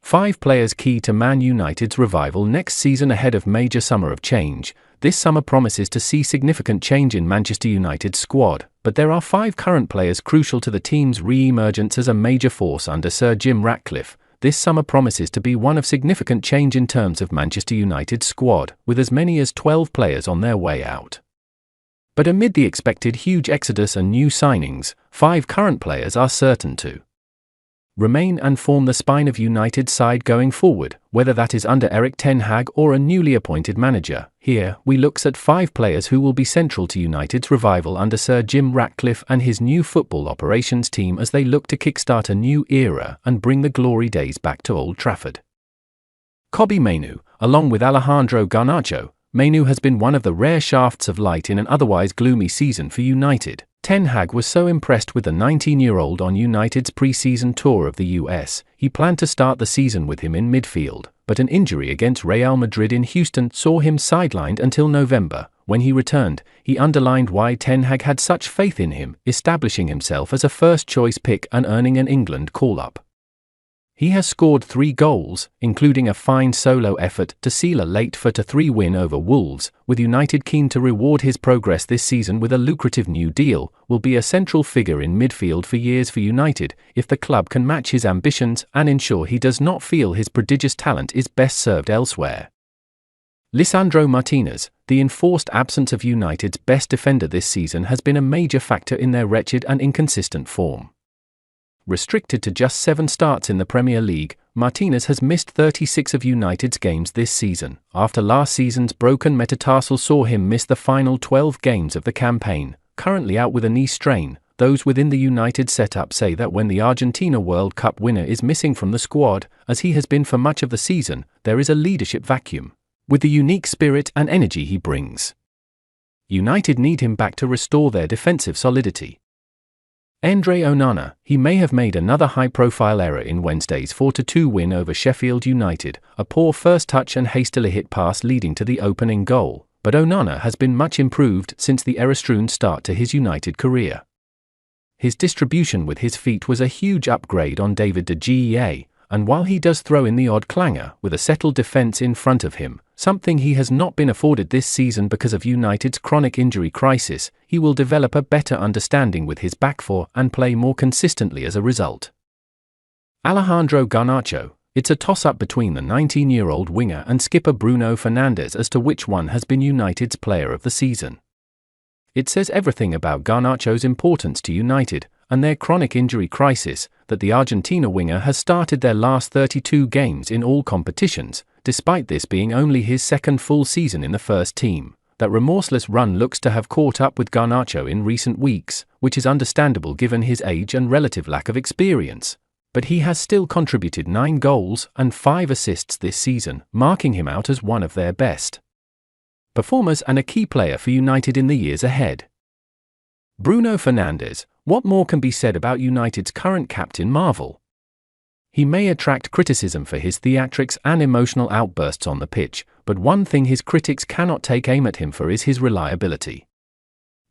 5 players key to Man United's revival next season ahead of major summer of change. This summer promises to see significant change in Manchester United's squad, but there are 5 current players crucial to the team's re-emergence as a major force under Sir Jim Ratcliffe. This summer promises to be one of significant change in terms of Manchester United's squad, with as many as 12 players on their way out. But amid the expected huge exodus and new signings, 5 current players are certain to remain and form the spine of United's side going forward, whether that is under Erik ten Hag or a newly appointed manager. Here, we look at 5 players who will be central to United's revival under Sir Jim Ratcliffe and his new football operations team as they look to kickstart a new era and bring the glory days back to Old Trafford. Kobbie Mainoo, along with Alejandro Garnacho. Mainoo has been one of the rare shafts of light in an otherwise gloomy season for United. Ten Hag was so impressed with the 19-year-old on United's pre-season tour of the US, he planned to start the season with him in midfield, but an injury against Real Madrid in Houston saw him sidelined until November. When he returned, he underlined why Ten Hag had such faith in him, establishing himself as a first-choice pick and earning an England call-up. He has scored 3 goals, including a fine solo effort to seal a late 4-3 win over Wolves, with United keen to reward his progress this season with a lucrative new deal. Will be a central figure in midfield for years for United, if the club can match his ambitions and ensure he does not feel his prodigious talent is best served elsewhere. Lisandro Martinez, the enforced absence of United's best defender this season, has been a major factor in their wretched and inconsistent form. Restricted to just 7 starts in the Premier League, Martinez has missed 36 of United's games this season, after last season's broken metatarsal saw him miss the final 12 games of the campaign. Currently out with a knee strain, those within the United setup say that when the Argentina World Cup winner is missing from the squad, as he has been for much of the season, there is a leadership vacuum, with the unique spirit and energy he brings. United need him back to restore their defensive solidity. Andre Onana, he may have made another high-profile error in Wednesday's 4-2 win over Sheffield United, a poor first touch and hastily hit pass leading to the opening goal, but Onana has been much improved since the error-strewn start to his United career. His distribution with his feet was a huge upgrade on David De Gea, and while he does throw in the odd clanger with a settled defence in front of him, something he has not been afforded this season because of United's chronic injury crisis, he will develop a better understanding with his back four and play more consistently as a result. Alejandro Garnacho, it's a toss-up between the 19-year-old winger and skipper Bruno Fernandes as to which one has been United's player of the season. It says everything about Garnacho's importance to United and their chronic injury crisis that the Argentina winger has started their last 32 games in all competitions, despite this being only his second full season in the first team. That remorseless run looks to have caught up with Garnacho in recent weeks, which is understandable given his age and relative lack of experience. But he has still contributed 9 goals and 5 assists this season, marking him out as one of their best performers and a key player for United in the years ahead. Bruno Fernandes, what more can be said about United's current captain Marvel? He may attract criticism for his theatrics and emotional outbursts on the pitch, but one thing his critics cannot take aim at him for is his reliability.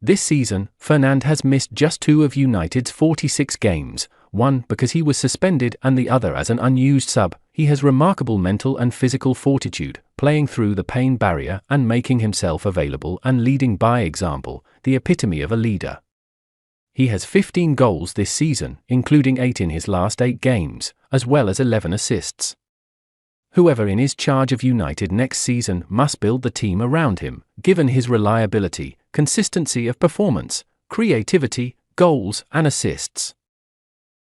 This season, Fernandes has missed just 2 of United's 46 games, one because he was suspended and the other as an unused sub. He has remarkable mental and physical fortitude, playing through the pain barrier and making himself available and leading by example, the epitome of a leader. He has 15 goals this season, including 8 in his last 8 games, as well as 11 assists. Whoever in his charge of United next season must build the team around him, given his reliability, consistency of performance, creativity, goals and assists.